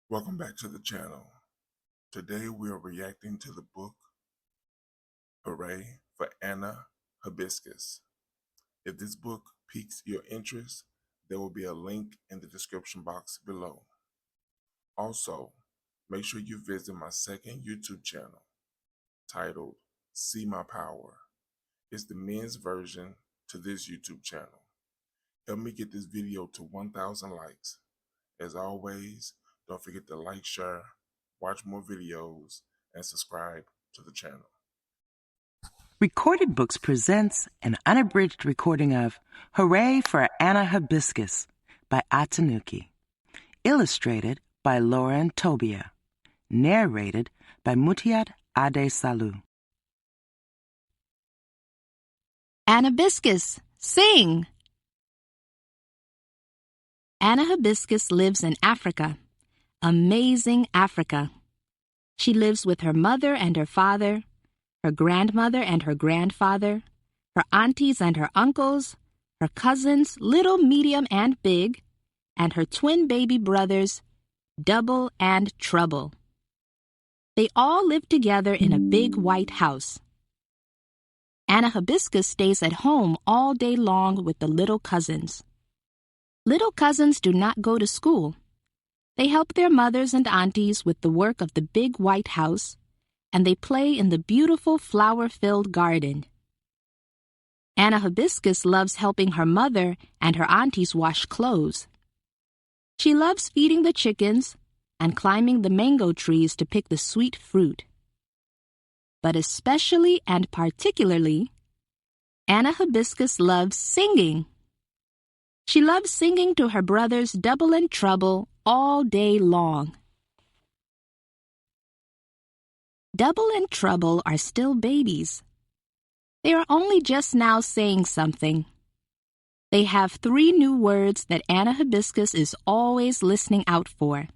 Welcome back to the channel. Today we are reacting to the book Hooray for Anna Hibiscus. If this book piques your interest, there will be a link in the description box below. Also, make sure you visit my second YouTube channel titled See My Power. It's the men's version to this YouTube channel. Help me get this video to 1,000 likes. As always, don't forget to like, share, watch more videos, and subscribe to the channel. Recorded Books presents an unabridged recording of Hooray for Anna Hibiscus by Atinuke. Illustrated by Lauren Tobia. Narrated by Mutiat Adesalu. Anna Hibiscus, sing! Anna Hibiscus lives in Africa. Amazing Africa. She lives with her mother and her father, her grandmother and her grandfather, her aunties and her uncles, her cousins, little, medium, and big, and her twin baby brothers, Double and Trouble. They all live together in a big white house. Anna Hibiscus stays at home all day long with the little cousins. Little cousins do not go to school. They help their mothers and aunties with the work of the big white house, and they play in the beautiful flower-filled garden. Anna Hibiscus loves helping her mother and her aunties wash clothes. She loves feeding the chickens and climbing the mango trees to pick the sweet fruit. But especially and particularly, Anna Hibiscus loves singing. She loves singing to her brothers Double and Trouble all day long. Double and Trouble are still babies. They are only just now saying something. They have 3 new words that Anna Hibiscus is always listening out for.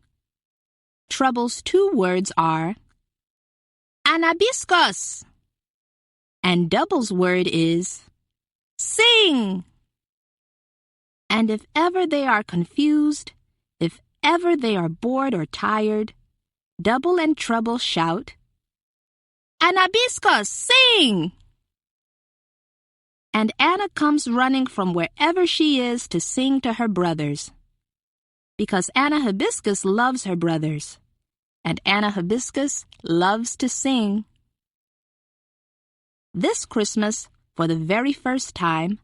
Trouble's 2 words are Anna Hibiscus, and Double's word is sing. And if ever they are confused, if ever they are bored or tired, Double and Trouble shout, Anna Hibiscus, sing! And Anna comes running from wherever she is to sing to her brothers. Because Anna Hibiscus loves her brothers, and Anna Hibiscus loves to sing. This Christmas, for the very first time,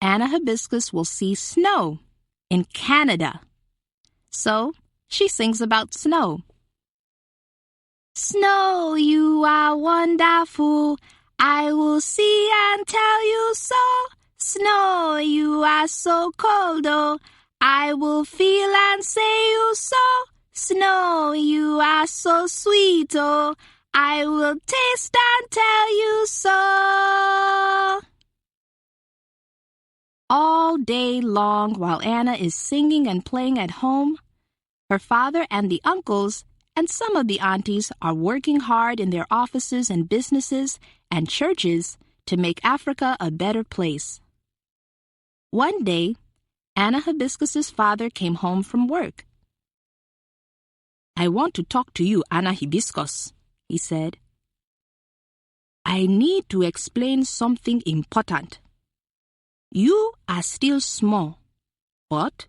Anna Hibiscus will see snow in Canada. So she sings about snow. Snow, you are wonderful. I will see and tell you so. Snow, you are so cold, oh. I will feel and say you so. Snow, you are so sweet, oh. I will taste and tell you so. All day long, while Anna is singing and playing at home, her father and the uncles and some of the aunties are working hard in their offices and businesses and churches to make Africa a better place. One day, Anna Hibiscus's father came home from work. I want to talk to you, Anna Hibiscus, he said. I need to explain something important. You are still small, but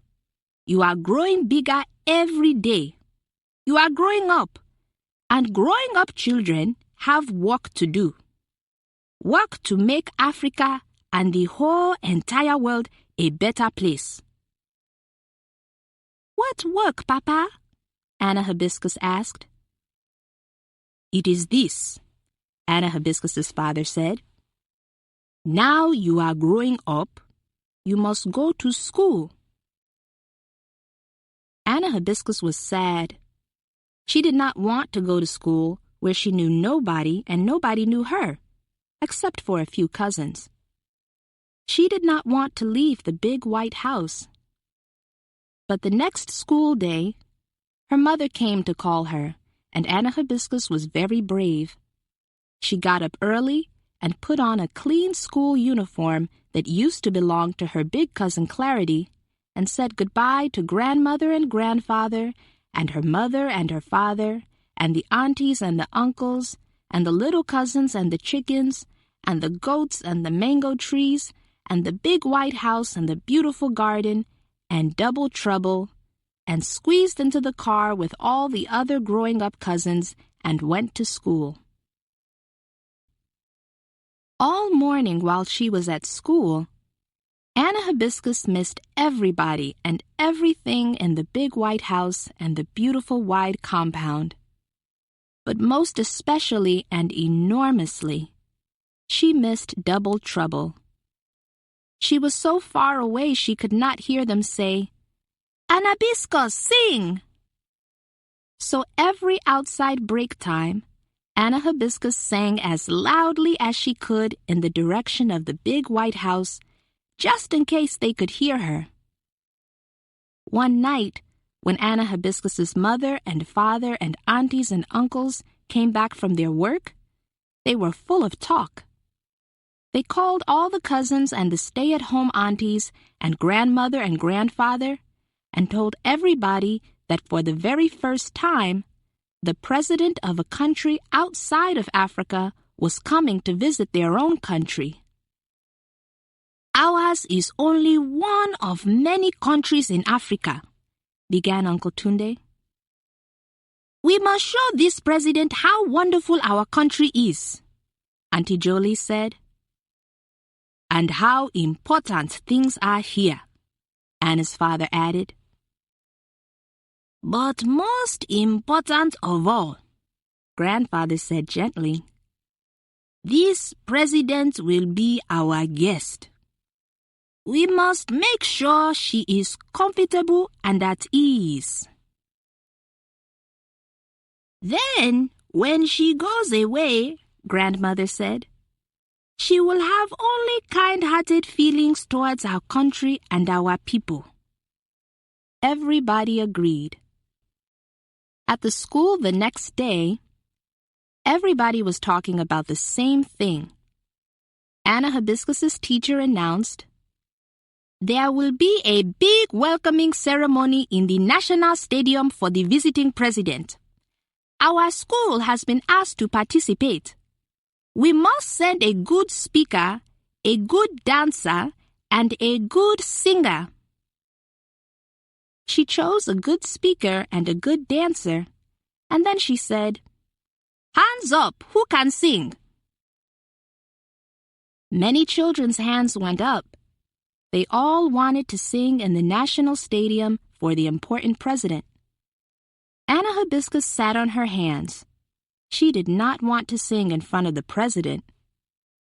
you are growing bigger every day. You are growing up, and growing up children have work to do. Work to make Africa and the whole entire world a better place. What work, Papa? Anna Hibiscus asked. It is this, Anna Hibiscus's father said. Now you are growing up, you must go to school. Anna Hibiscus was sad. She did not want to go to school where she knew nobody and nobody knew her, except for a few cousins. She did not want to leave the big white house. But the next school day, her mother came to call her, and Anna Hibiscus was very brave. She got up early and put on a clean school uniform that used to belong to her big cousin Clarity, and said goodbye to grandmother and grandfather and her mother and her father, and the aunties and the uncles, and the little cousins and the chickens, and the goats and the mango trees, and the big white house and the beautiful garden, and Double Trouble, and squeezed into the car with all the other growing-up cousins and went to school. All morning while she was at school, Anna Hibiscus missed everybody and everything in the big white house and the beautiful wide compound. But most especially and enormously, she missed Double Trouble. She was so far away she could not hear them say, "Anna Hibiscus, sing!" So every outside break time, Anna Hibiscus sang as loudly as she could in the direction of the big white house, just in case they could hear her. One night, when Anna Hibiscus's mother and father and aunties and uncles came back from their work, they were full of talk. They called all the cousins and the stay-at-home aunties and grandmother and grandfather and told everybody that for the very first time, the president of a country outside of Africa was coming to visit their own country. "Ours is only one of many countries in Africa," began Uncle Tunde. "We must show this president how wonderful our country is," Auntie Jolie said. "And how important things are here," Anna's father added. "But most important of all," Grandfather said gently, "this president will be our guest. We must make sure she is comfortable and at ease. Then, when she goes away," Grandmother said, "she will have only kind-hearted feelings towards our country and our people." Everybody agreed. At the school the next day, everybody was talking about the same thing. Anna Hibiscus's teacher announced, "There will be a big welcoming ceremony in the National Stadium for the visiting president. Our school has been asked to participate. We must send a good speaker, a good dancer, and a good singer." She chose a good speaker and a good dancer, and then she said, "Hands up, who can sing?" Many children's hands went up. They all wanted to sing in the National Stadium for the important president. Anna Hibiscus sat on her hands. She did not want to sing in front of the president.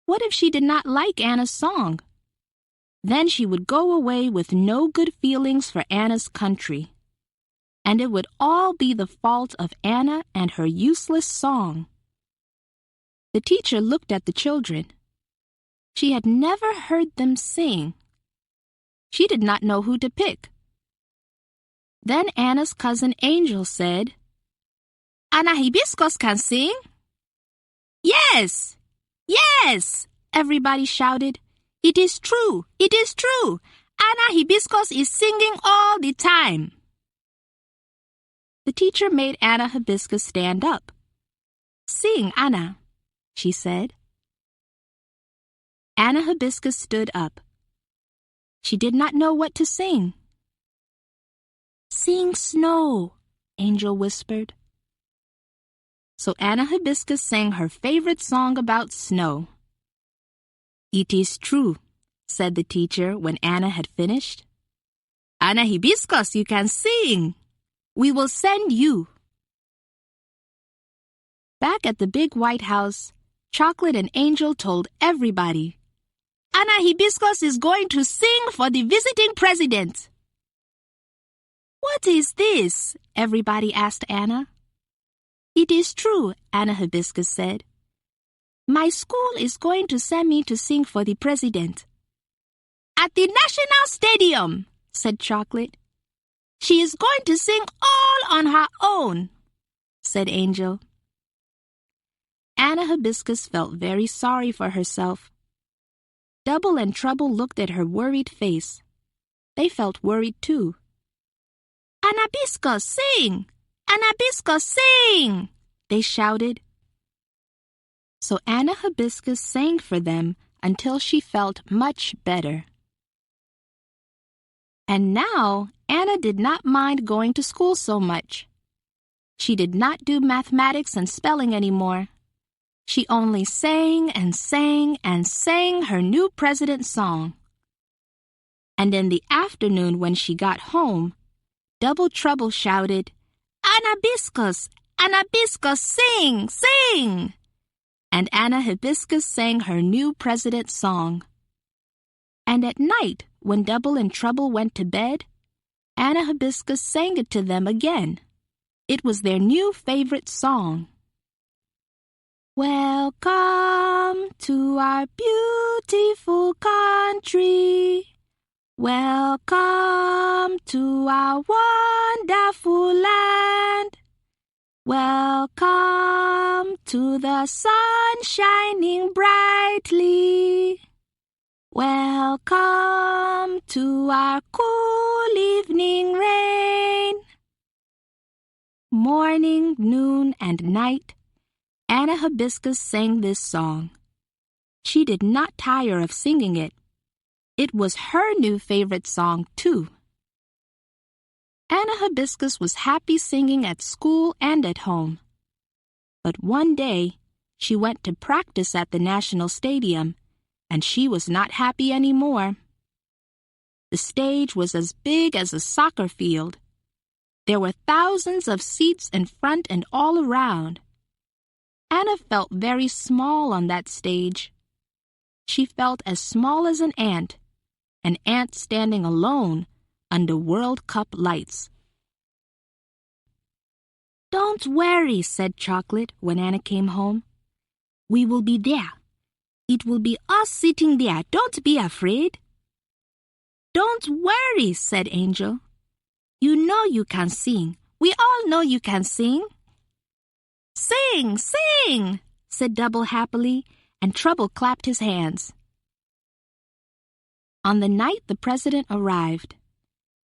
What if she did not like Anna's song? Then she would go away with no good feelings for Anna's country. And it would all be the fault of Anna and her useless song. The teacher looked at the children. She had never heard them sing. She did not know who to pick. Then Anna's cousin Angel said, "Anna Hibiscus can sing?" "Yes! Yes!" everybody shouted. "It is true! It is true! Anna Hibiscus is singing all the time!" The teacher made Anna Hibiscus stand up. "Sing, Anna," she said. Anna Hibiscus stood up. She did not know what to sing. "Sing Snow," Angel whispered. So Anna Hibiscus sang her favorite song about snow. "It is true," said the teacher when Anna had finished. "Anna Hibiscus, you can sing. We will send you." Back at the big white house, Chocolate and Angel told everybody, "Anna Hibiscus is going to sing for the visiting president." "What is this?" everybody asked Anna. "It is true," Anna Hibiscus said. "My school is going to send me to sing for the president." "At the National Stadium," said Chocolate. "She is going to sing all on her own," said Angel. Anna Hibiscus felt very sorry for herself. Double and Trouble looked at her worried face. They felt worried too. Anna Hibiscus, sing! Anna Hibiscus, sing! They shouted. So Anna Hibiscus sang for them until she felt much better. And now Anna did not mind going to school so much. She did not do mathematics and spelling anymore. She only sang and sang and sang her new president's song. And in the afternoon when she got home, Double Trouble shouted, Anna Hibiscus, Anna Hibiscus, sing, sing! And Anna Hibiscus sang her new president's song. And at night, when Double and Trouble went to bed, Anna Hibiscus sang it to them again. It was their new favorite song. Welcome to our beautiful country. Welcome to our wonderful land. Welcome to the sun shining brightly. Welcome to our cool evening rain. Morning, noon, and night, Anna Hibiscus sang this song. She did not tire of singing it. It was her new favorite song, too. Anna Hibiscus was happy singing at school and at home. But one day, she went to practice at the National Stadium, and she was not happy anymore. The stage was as big as a soccer field. There were thousands of seats in front and all around. Anna felt very small on that stage. She felt as small as an ant standing alone under World Cup lights. Don't worry, said Chocolate when Anna came home. We will be there. It will be us sitting there. Don't be afraid. Don't worry, said Angel. You know you can sing. We all know you can sing. Sing, sing, said Double happily, and Trouble clapped his hands. On the night the president arrived,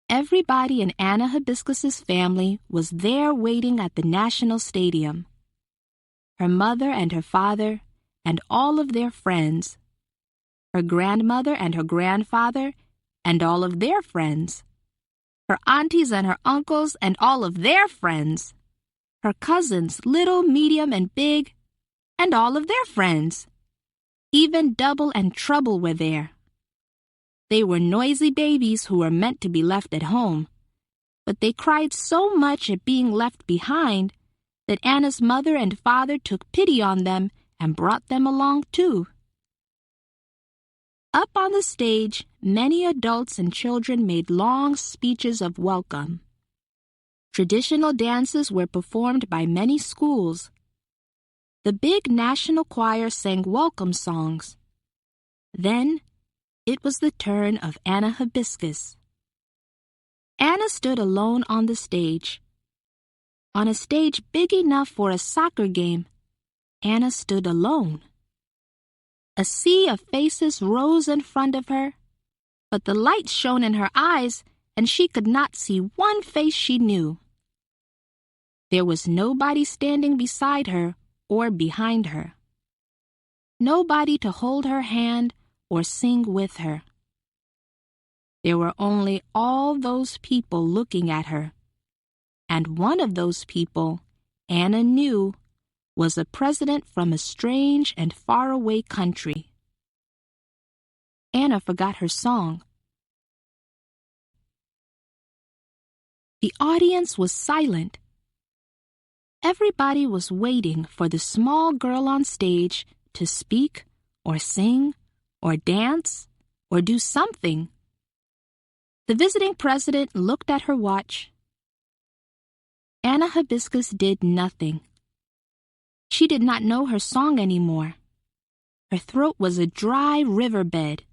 everybody in Anna Hibiscus's family was there waiting at the National Stadium. Her mother and her father and all of their friends. Her grandmother and her grandfather and all of their friends. Her aunties and her uncles and all of their friends. Her cousins, little, medium, and big, and all of their friends. Even Double and Trouble were there. They were noisy babies who were meant to be left at home, but they cried so much at being left behind that Anna's mother and father took pity on them and brought them along too. Up on the stage, many adults and children made long speeches of welcome. Traditional dances were performed by many schools. The big national choir sang welcome songs. Then, it was the turn of Anna Hibiscus. Anna stood alone on the stage. On a stage big enough for a soccer game, Anna stood alone. A sea of faces rose in front of her, but the light shone in her eyes, and she could not see one face she knew. There was nobody standing beside her or behind her. Nobody to hold her hand or sing with her. There were only all those people looking at her, and one of those people, Anna knew, was a president from a strange and faraway country. Anna forgot her song. The audience was silent. Everybody was waiting for the small girl on stage to speak or sing or dance or do something. The visiting president looked at her watch. Anna Hibiscus did nothing. She did not know her song anymore. Her throat was a dry riverbed.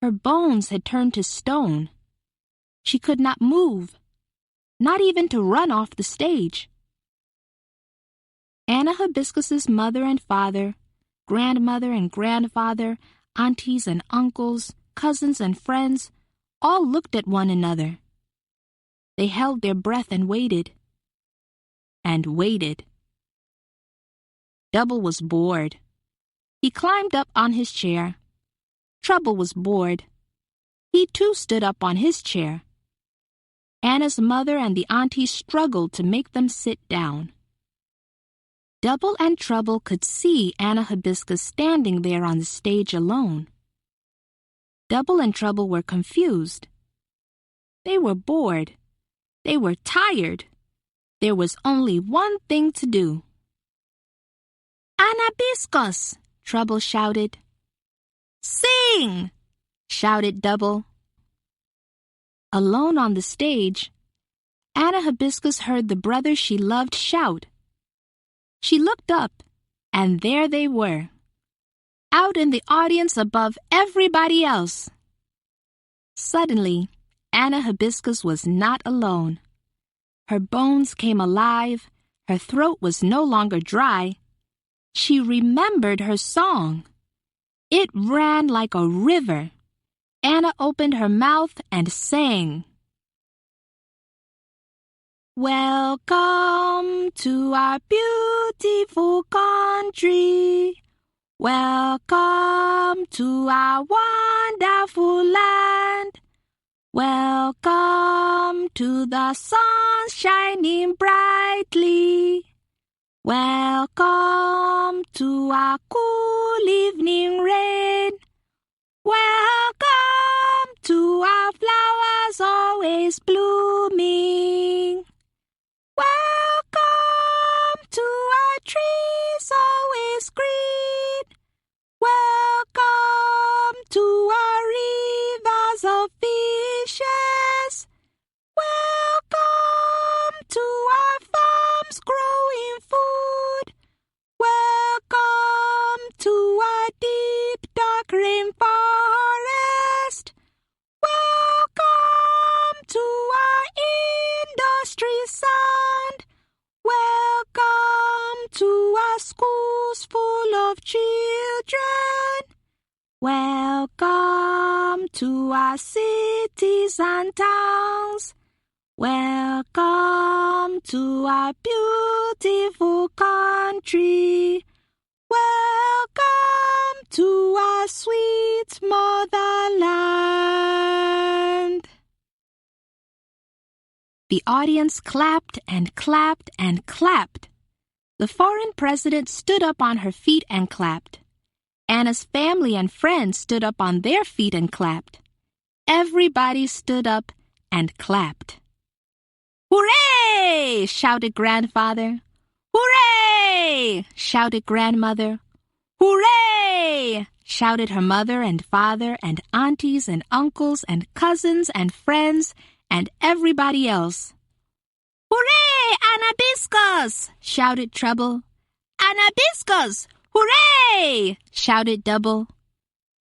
Her bones had turned to stone. She could not move, not even to run off the stage. Anna Hibiscus's mother and father, grandmother and grandfather, aunties and uncles, cousins and friends, all looked at one another. They held their breath and waited. And waited. Double was bored. He climbed up on his chair. Trouble was bored. He too stood up on his chair. Anna's mother and the aunties struggled to make them sit down. Double and Trouble could see Anna Hibiscus standing there on the stage alone. Double and Trouble were confused. They were bored. They were tired. There was only one thing to do. Anna Hibiscus, Trouble shouted. Sing, shouted Double. Alone on the stage, Anna Hibiscus heard the brothers she loved shout. She looked up, and there they were, out in the audience above everybody else. Suddenly, Anna Hibiscus was not alone. Her bones came alive, her throat was no longer dry. She remembered her song. It ran like a river. Anna opened her mouth and sang. Welcome to our beautiful country. Welcome to our wonderful land. Welcome to the sun shining brightly. Welcome to our cool evening rain. Welcome to our flowers always blooming. Welcome to our trees always green. Welcome to our rivers of fishes. Welcome to our farms growing food. Welcome to our deep dark rainforest. Welcome to our industry sound. Welcome to our schools full of children. Welcome to our cities and towns. Welcome to our beautiful country. Welcome to our sweet motherland. The audience clapped and clapped and clapped. The foreign president stood up on her feet and clapped. Anna's family and friends stood up on their feet and clapped. Everybody stood up and clapped. Hooray! Shouted grandfather. Hooray! Shouted grandmother. Hooray! Shouted her mother and father and aunties and uncles and cousins and friends and everybody else. Hooray, Anna Hibiscus! Shouted Trouble. Anna Hibiscus! Hooray! Shouted Double.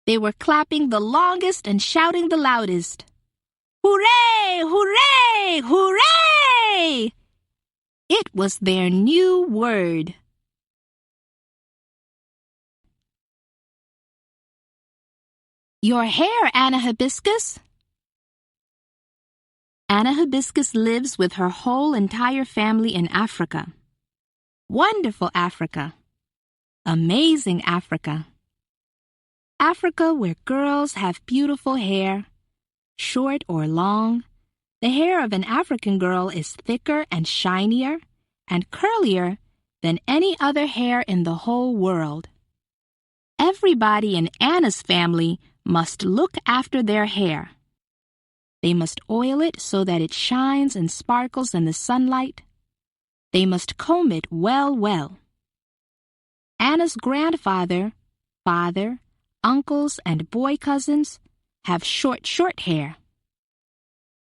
They were clapping the longest and shouting the loudest. Hooray! Hooray! Hooray! It was their new word. Your hair, Anna Hibiscus. Anna Hibiscus lives with her whole entire family in Africa. Wonderful Africa. Amazing Africa. Africa where girls have beautiful hair, short or long. The hair of an African girl is thicker and shinier and curlier than any other hair in the whole world. Everybody in Anna's family must look after their hair. They must oil it so that it shines and sparkles in the sunlight. They must comb it well. Anna's grandfather, father, uncles, and boy cousins have short hair.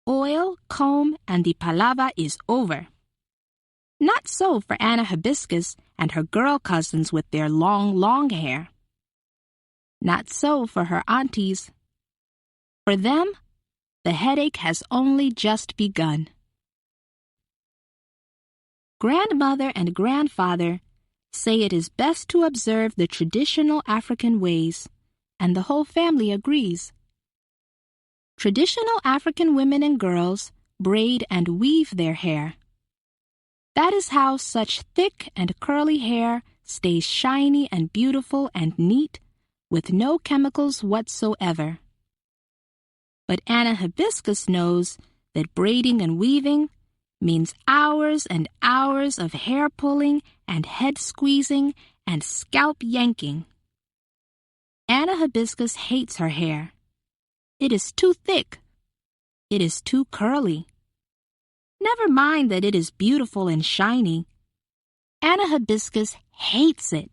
Oil, comb, and the palava is over. Not so for Anna Hibiscus and her girl cousins with their long hair. Not so for her aunties. For them, the headache has only just begun. Grandmother and grandfather say it is best to observe the traditional African ways, and the whole family agrees. Traditional African women and girls braid, and weave their hair. That is how such thick and curly hair stays shiny and beautiful and neat with no chemicals whatsoever. But Anna Hibiscus knows that braiding and weaving means hours and hours of hair pulling and head squeezing and scalp yanking. Anna Hibiscus hates her hair. It is too thick. It is too curly. Never mind that it is beautiful and shiny. Anna Hibiscus hates it.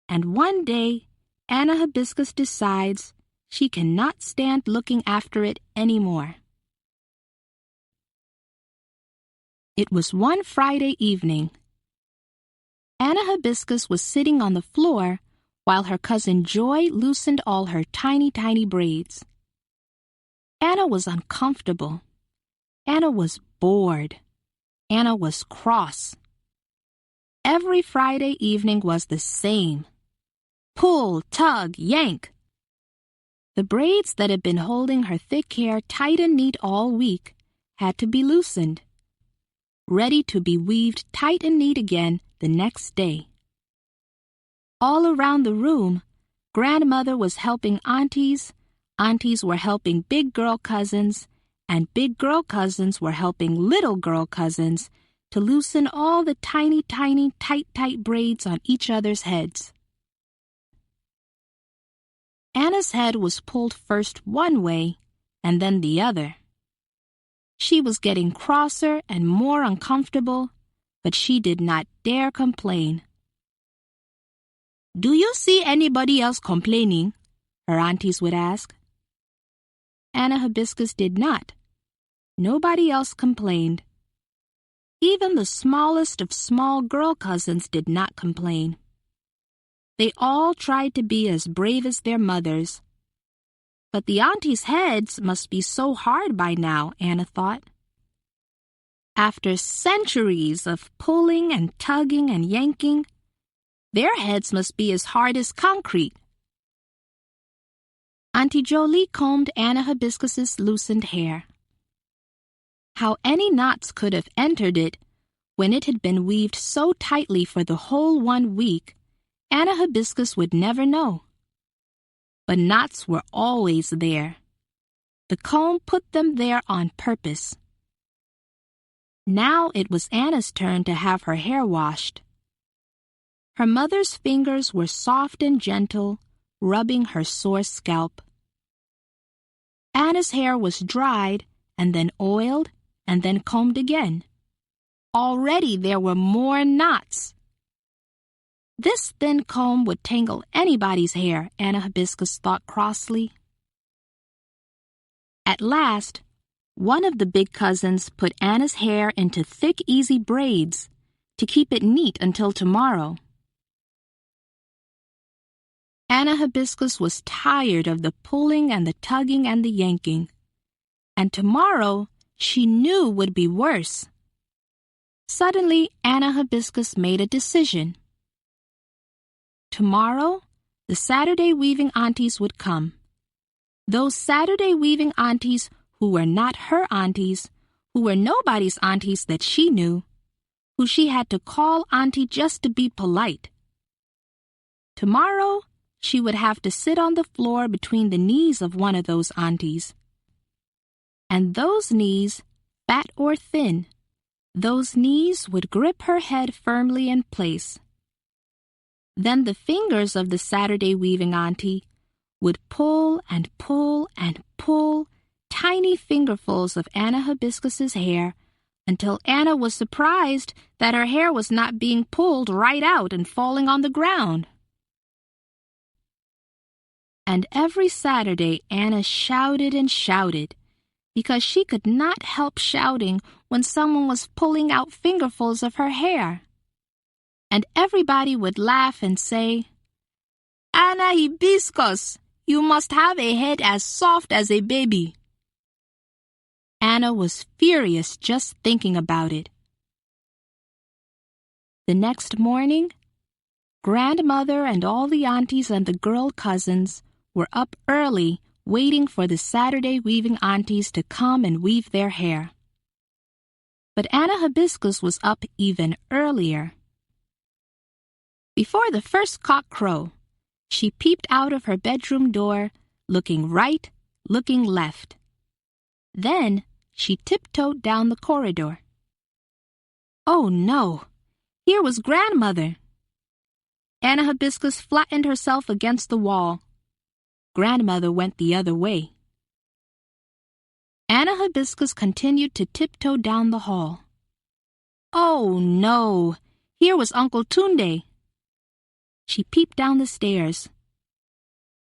And one day, Anna Hibiscus decides she cannot stand looking after it anymore. It was one Friday evening. Anna Hibiscus was sitting on the floor while her cousin Joy loosened all her tiny, tiny braids. Anna was uncomfortable. Anna was bored. Anna was cross. Every Friday evening was the same. Pull, tug, yank. The braids that had been holding her thick hair tight and neat all week had to be loosened, ready to be weaved tight and neat again the next day. All around the room, Grandmother was helping aunties, aunties were helping big girl cousins, and big girl cousins were helping little girl cousins to loosen all the tiny, tiny, tight, tight braids on each other's heads. Anna's head was pulled first one way and then the other. She was getting crosser and more uncomfortable, but she did not dare complain. "Do you see anybody else complaining?" her aunties would ask. Anna Hibiscus did not. Nobody else complained. Even the smallest of small girl cousins did not complain. They all tried to be as brave as their mothers. But the aunties' heads must be so hard by now, Anna thought. After centuries of pulling and tugging and yanking, their heads must be as hard as concrete. Auntie Jolie combed Anna Hibiscus's loosened hair. How any knots could have entered it when it had been weaved so tightly for the whole 1 week, Anna Hibiscus would never know. But knots were always there. The comb put them there on purpose. Now it was Anna's turn to have her hair washed. Her mother's fingers were soft and gentle, rubbing her sore scalp. Anna's hair was dried and then oiled and then combed again. Already there were more knots. This thin comb would tangle anybody's hair, Anna Hibiscus thought crossly. At last, one of the big cousins put Anna's hair into thick, easy braids to keep it neat until tomorrow. Anna Hibiscus was tired of the pulling and the tugging and the yanking, and tomorrow she knew would be worse. Suddenly, Anna Hibiscus made a decision. Tomorrow, the Saturday weaving aunties would come. Those Saturday weaving aunties who were not her aunties, who were nobody's aunties that she knew, who she had to call auntie just to be polite. Tomorrow, she would have to sit on the floor between the knees of one of those aunties. And those knees, fat or thin, those knees would grip her head firmly in place. Then the fingers of the Saturday weaving auntie would pull and pull and pull tiny fingerfuls of Anna Hibiscus's hair until Anna was surprised that her hair was not being pulled right out and falling on the ground. And every Saturday Anna shouted and shouted, because she could not help shouting when someone was pulling out fingerfuls of her hair. And everybody would laugh and say, "Anna Hibiscus, you must have a head as soft as a baby." Anna was furious just thinking about it. The next morning, Grandmother and all the aunties and the girl cousins were up early waiting for the Saturday weaving aunties to come and weave their hair. But Anna Hibiscus was up even earlier. Before the first cock crow, she peeped out of her bedroom door, looking right, looking left. Then she tiptoed down the corridor. Oh no! Here was Grandmother! Anna Hibiscus flattened herself against the wall. Grandmother went the other way. Anna Hibiscus continued to tiptoe down the hall. Oh no! Here was Uncle Tunde! She peeped down the stairs.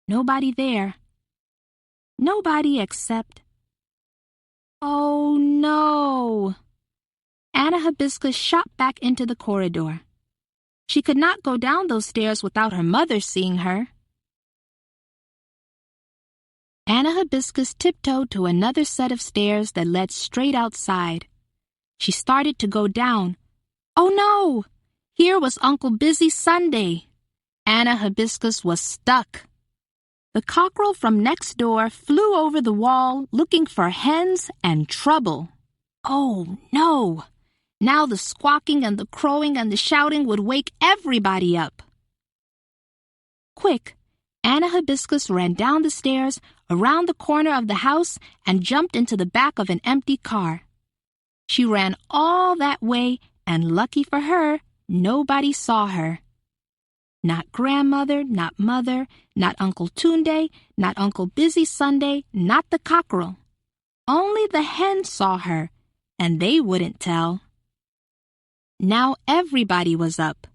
Nobody there. Nobody except... Oh no! Anna Hibiscus shot back into the corridor. She could not go down those stairs without her mother seeing her. Anna Hibiscus tiptoed to another set of stairs that led straight outside. She started to go down. Oh no! Here was Uncle Busy Sunday. Anna Hibiscus was stuck. The cockerel from next door flew over the wall looking for hens and trouble. Oh no! Now the squawking and the crowing and the shouting would wake everybody up. Quick, Anna Hibiscus ran down the stairs, around the corner of the house, and jumped into the back of an empty car. She ran all that way, and lucky for her, nobody saw her. Not Grandmother, not Mother, not Uncle Tunde, not Uncle Busy Sunday, not the cockerel. Only the hens saw her, and they wouldn't tell. Now everybody was up.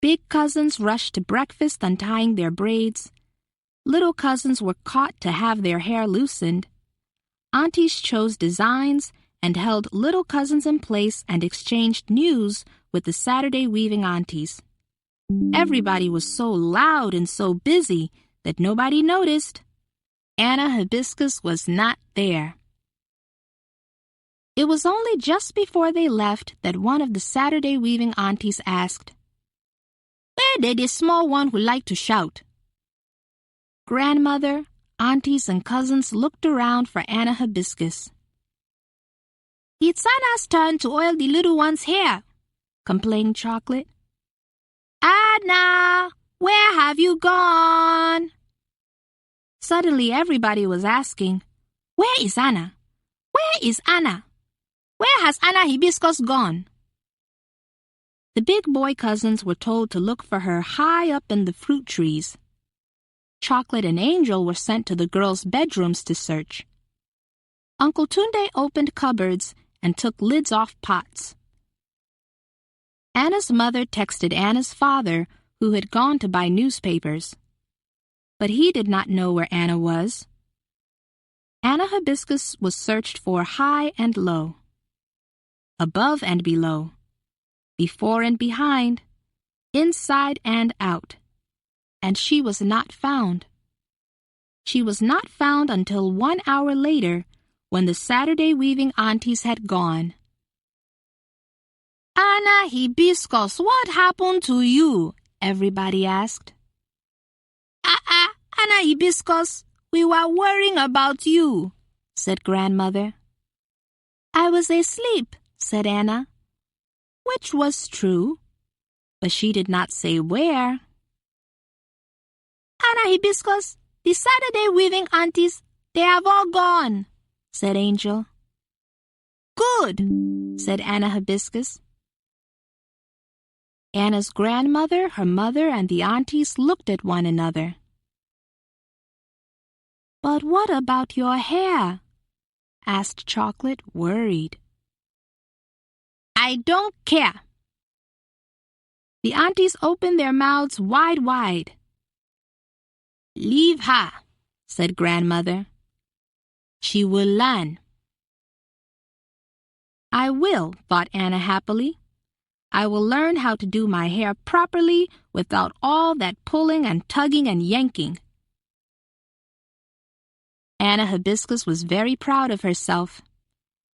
Big cousins rushed to breakfast untying their braids. Little cousins were caught to have their hair loosened. Aunties chose designs and held little cousins in place and exchanged news with the Saturday weaving aunties. Everybody was so loud and so busy that nobody noticed. Anna Hibiscus was not there. It was only just before they left that one of the Saturday weaving aunties asked, "Where did the small one who liked to shout?" Grandmother, aunties, and cousins looked around for Anna Hibiscus. "It's Anna's turn to oil the little one's hair," complained Chocolate. "Anna, where have you gone?" Suddenly everybody was asking, "Where is Anna? Where is Anna? Where has Anna Hibiscus gone?" The big boy cousins were told to look for her high up in the fruit trees. Chocolate and Angel were sent to the girls' bedrooms to search. Uncle Tunde opened cupboards and took lids off pots. Anna's mother texted Anna's father, who had gone to buy newspapers. But he did not know where Anna was. Anna Hibiscus was searched for high and low, above and below, before and behind, inside and out, and she was not found. She was not found until 1 hour later, when the Saturday weaving aunties had gone. "Anna Hibiscus, what happened to you?" everybody asked. Anna Hibiscus, we were worrying about you," said Grandmother. "I was asleep," said Anna, which was true, but she did not say where. "Anna Hibiscus, the Saturday weaving aunties, they have all gone," said Angel. "Good," said Anna Hibiscus. Anna's grandmother, her mother, and the aunties looked at one another. "But what about your hair?" asked Chocolate, worried. "I don't care." The aunties opened their mouths wide. "Leave her," said Grandmother. "She will learn." "I will," thought Anna happily. "I will learn how to do my hair properly without all that pulling and tugging and yanking." Anna Hibiscus was very proud of herself.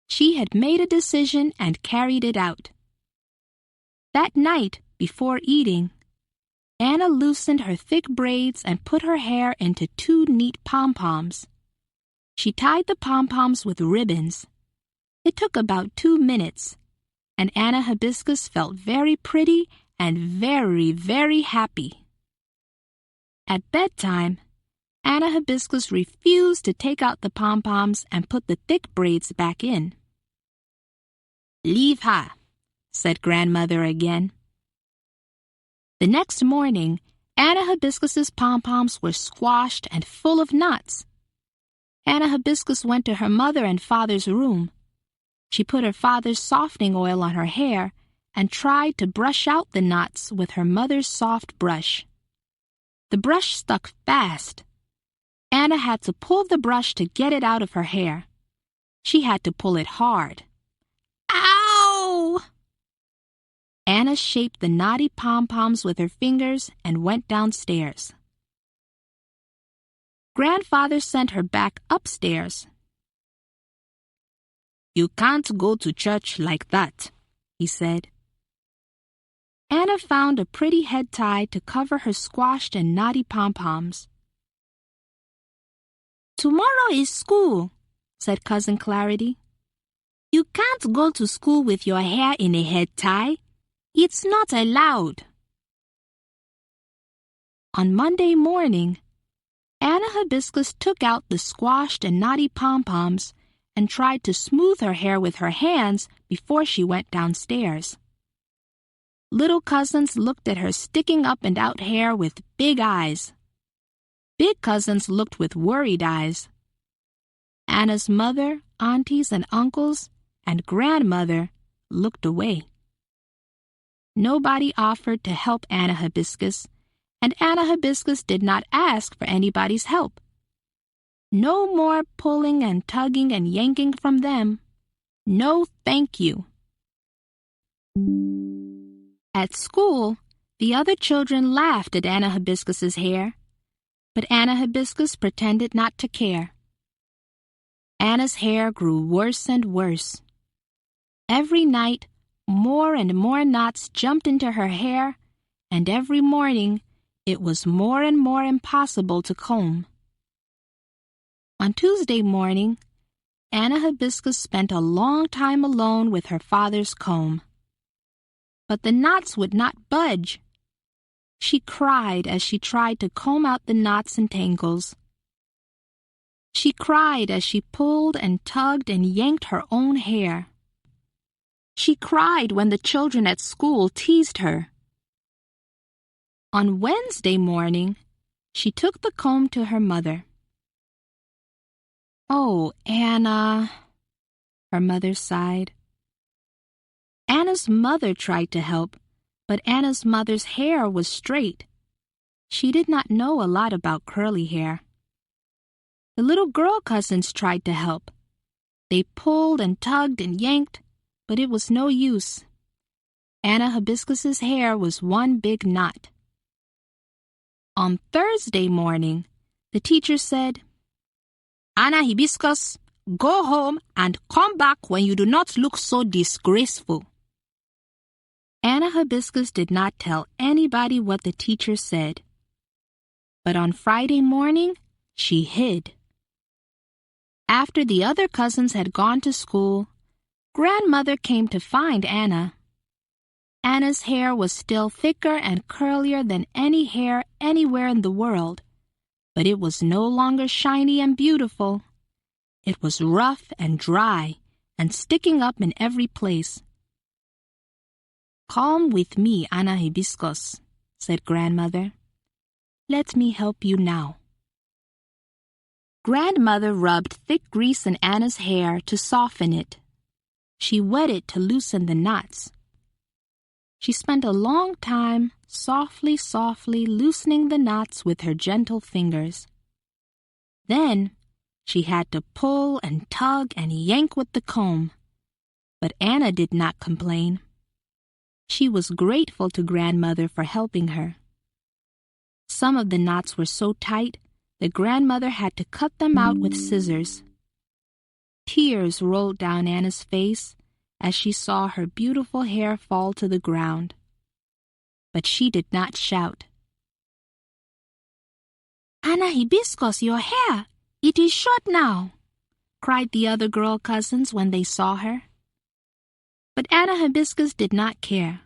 She had made a decision and carried it out. That night, before eating, Anna loosened her thick braids and put her hair into 2 neat pom-poms. She tied the pom-poms with ribbons. It took about 2 minutes, and Anna Hibiscus felt very pretty and very, very happy. At bedtime, Anna Hibiscus refused to take out the pom-poms and put the thick braids back in. "Leave her," said Grandmother again. The next morning, Anna Hibiscus's pom-poms were squashed and full of knots. Anna Hibiscus went to her mother and father's room. She put her father's softening oil on her hair and tried to brush out the knots with her mother's soft brush. The brush stuck fast. Anna had to pull the brush to get it out of her hair. She had to pull it hard. Ow! Anna shaped the knotty pom-poms with her fingers and went downstairs. Grandfather sent her back upstairs. "You can't go to church like that," he said. Anna found a pretty head tie to cover her squashed and knotty pom-poms. "Tomorrow is school," said Cousin Clarity. "You can't go to school with your hair in a head tie. It's not allowed." On Monday morning, Anna Hibiscus took out the squashed and knotty pom-poms and tried to smooth her hair with her hands before she went downstairs. Little cousins looked at her sticking up and out hair with big eyes. Big cousins looked with worried eyes. Anna's mother, aunties, and uncles, and grandmother looked away. Nobody offered to help Anna Hibiscus, and Anna Hibiscus did not ask for anybody's help. No more pulling and tugging and yanking from them. No, thank you. At school, the other children laughed at Anna Hibiscus's hair, but Anna Hibiscus pretended not to care. Anna's hair grew worse and worse. Every night, more and more knots jumped into her hair, and every morning, it was more and more impossible to comb. On Tuesday morning, Anna Hibiscus spent a long time alone with her father's comb. But the knots would not budge. She cried as she tried to comb out the knots and tangles. She cried as she pulled and tugged and yanked her own hair. She cried when the children at school teased her. On Wednesday morning, she took the comb to her mother. "Oh, Anna," her mother sighed. Anna's mother tried to help, but Anna's mother's hair was straight. She did not know a lot about curly hair. The little girl cousins tried to help. They pulled and tugged and yanked, but it was no use. Anna Hibiscus's hair was one big knot. On Thursday morning, the teacher said, "Anna Hibiscus, go home and come back when you do not look so disgraceful." Anna Hibiscus did not tell anybody what the teacher said. But on Friday morning, she hid. After the other cousins had gone to school, Grandmother came to find Anna. Anna's hair was still thicker and curlier than any hair anywhere in the world, but it was no longer shiny and beautiful. It was rough and dry and sticking up in every place. "Come with me, Anna Hibiscus," said Grandmother. "Let me help you now." Grandmother rubbed thick grease in Anna's hair to soften it. She wet it to loosen the knots. She spent a long time softly, softly loosening the knots with her gentle fingers. Then she had to pull and tug and yank with the comb. But Anna did not complain. She was grateful to Grandmother for helping her. Some of the knots were so tight that Grandmother had to cut them out with scissors. Tears rolled down Anna's face as she saw her beautiful hair fall to the ground. But she did not shout. "Anna Hibiscus, your hair! It is short now!" cried the other girl cousins when they saw her. But Anna Hibiscus did not care.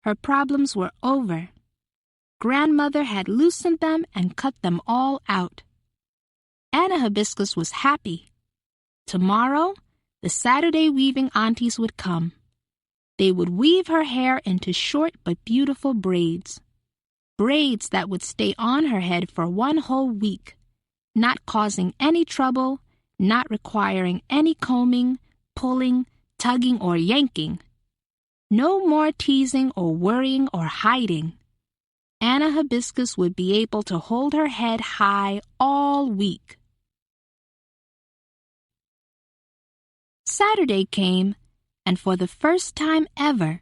Her problems were over. Grandmother had loosened them and cut them all out. Anna Hibiscus was happy. Tomorrow, the Saturday weaving aunties would come. They would weave her hair into short but beautiful braids. Braids that would stay on her head for one whole week, not causing any trouble, not requiring any combing, pulling, tugging, or yanking. No more teasing or worrying or hiding. Anna Hibiscus would be able to hold her head high all week. Saturday came, and for the first time ever,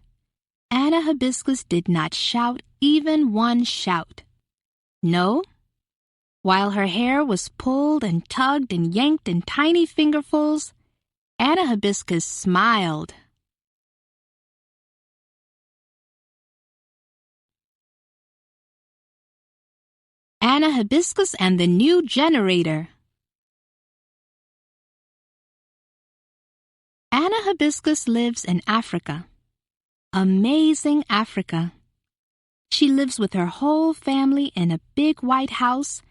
Anna Hibiscus did not shout even one shout. No, while her hair was pulled and tugged and yanked in tiny fingerfuls, Anna Hibiscus smiled. Anna Hibiscus and the New Generator. Anna Hibiscus lives in Africa. Amazing Africa. She lives with her whole family in a big white house,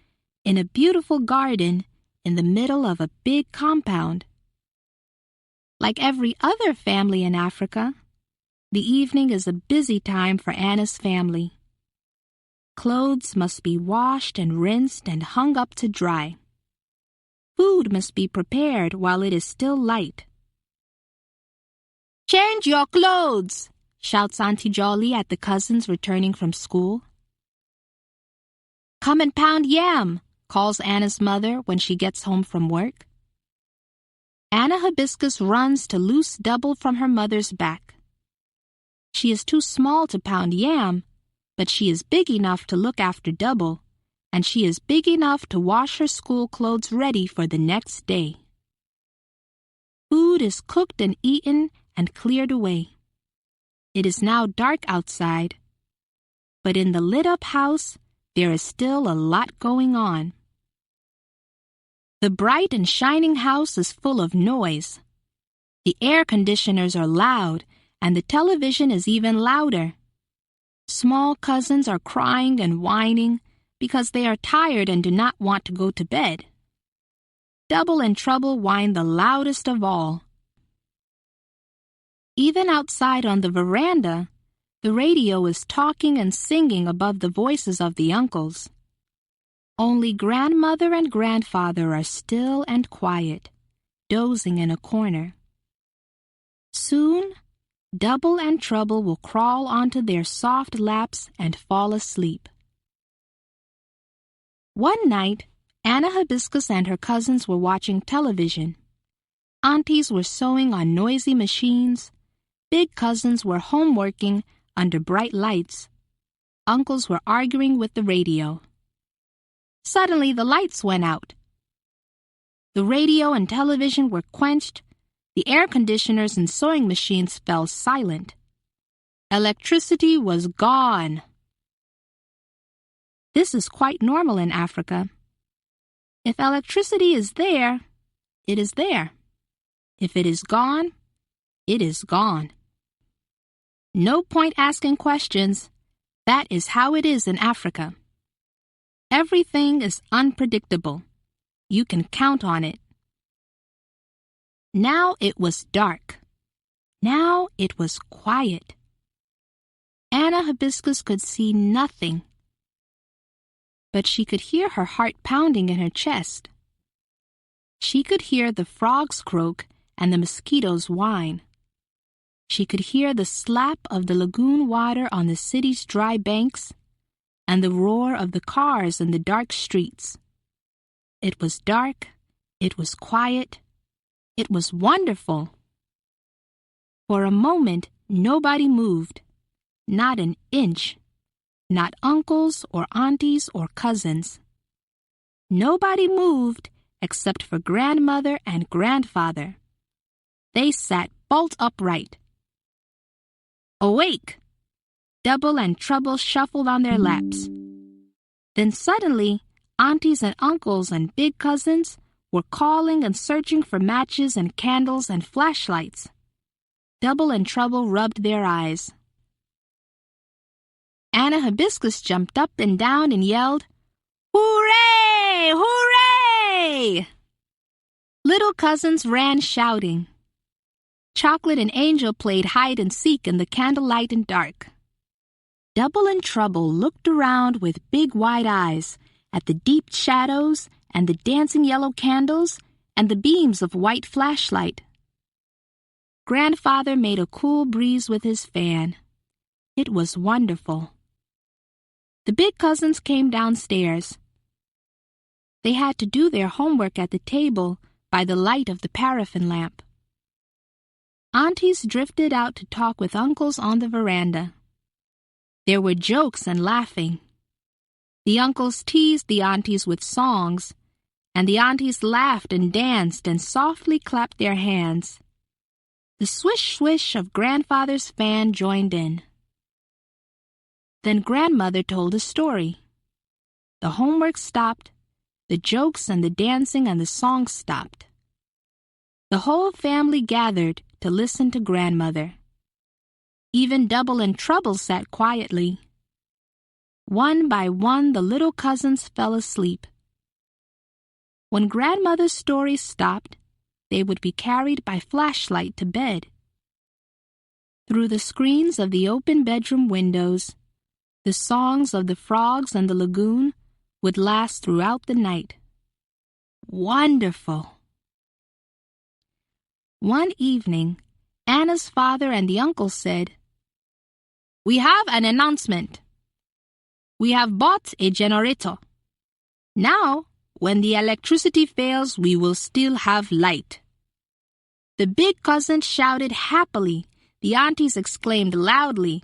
in a beautiful garden, in the middle of a big compound. Like every other family in Africa, the evening is a busy time for Anna's family. Clothes must be washed and rinsed and hung up to dry. Food must be prepared while it is still light. "Change your clothes!" shouts Auntie Jolly at the cousins returning from school. "Come and pound yam," calls Anna's mother when she gets home from work. Anna Hibiscus runs to loose Double from her mother's back. She is too small to pound yam, but she is big enough to look after Double, and she is big enough to wash her school clothes ready for the next day. Food is cooked and eaten and cleared away. It is now dark outside, but in the lit-up house, there is still a lot going on. The bright and shining house is full of noise. The air conditioners are loud, and the television is even louder. Small cousins are crying and whining because they are tired and do not want to go to bed. Double and Trouble whine the loudest of all. Even outside on the veranda, the radio is talking and singing above the voices of the uncles. Only grandmother and grandfather are still and quiet, dozing in a corner. Soon, Double and Trouble will crawl onto their soft laps and fall asleep. One night, Anna Hibiscus and her cousins were watching television. Aunties were sewing on noisy machines. Big cousins were homeworking under bright lights. Uncles were arguing with the radio. Suddenly, the lights went out. The radio and television were quenched. The air conditioners and sewing machines fell silent. Electricity was gone. This is quite normal in Africa. If electricity is there, it is there. If it is gone, it is gone. No point asking questions. That is how it is in Africa. Everything is unpredictable. You can count on it. Now it was dark. Now it was quiet. Anna Hibiscus could see nothing, but she could hear her heart pounding in her chest. She could hear the frogs croak and the mosquitoes whine. She could hear the slap of the lagoon water on the city's dry banks and the roar of the cars in the dark streets. It was dark. It was quiet. It was wonderful. For a moment, nobody moved. Not an inch. Not uncles or aunties or cousins. Nobody moved except for grandmother and grandfather. They sat bolt upright. Awake! Double and Trouble shuffled on their laps. Then suddenly, aunties and uncles and big cousins were calling and searching for matches and candles and flashlights. Double and Trouble rubbed their eyes. Anna Hibiscus jumped up and down and yelled, "Hooray! Hooray!" Little cousins ran shouting. Chocolate and Angel played hide and seek in the candlelight and dark. Double and Trouble looked around with big wide eyes at the deep shadows and the dancing yellow candles and the beams of white flashlight. Grandfather made a cool breeze with his fan. It was wonderful. The big cousins came downstairs. They had to do their homework at the table by the light of the paraffin lamp. Aunties drifted out to talk with uncles on the veranda. There were jokes and laughing. The uncles teased the aunties with songs, and the aunties laughed and danced and softly clapped their hands. The swish-swish of Grandfather's fan joined in. Then Grandmother told a story. The homework stopped, the jokes and the dancing and the songs stopped. The whole family gathered to listen to Grandmother. Even Double and Trouble sat quietly. One by one, the little cousins fell asleep. When Grandmother's story stopped, they would be carried by flashlight to bed. Through the screens of the open bedroom windows, the songs of the frogs and the lagoon would last throughout the night. Wonderful! One evening, Anna's father and the uncle said, "We have an announcement. We have bought a generator. Now, when the electricity fails, we will still have light." The big cousins shouted happily. The aunties exclaimed loudly.